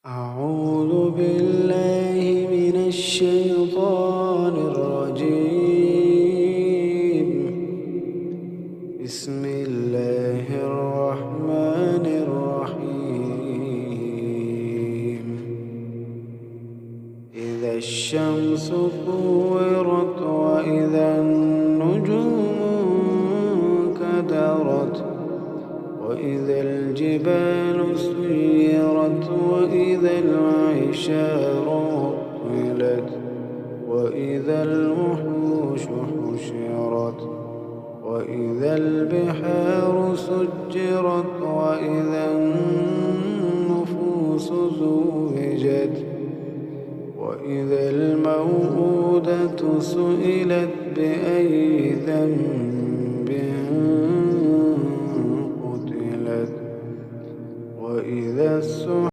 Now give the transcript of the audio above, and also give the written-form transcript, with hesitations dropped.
أعوذ بالله من الشيطان الرجيم. بسم الله الرحمن الرحيم. إذا الشمس كورت وإذا النجوم كدرت وإذا الجبال سيرت وإذا العشار عطلت وإذا الوحوش حشرت وإذا البحار سجرت وإذا النفوس زوجت وإذا الموءودة سئلت بأي ذنب قتلت وإذا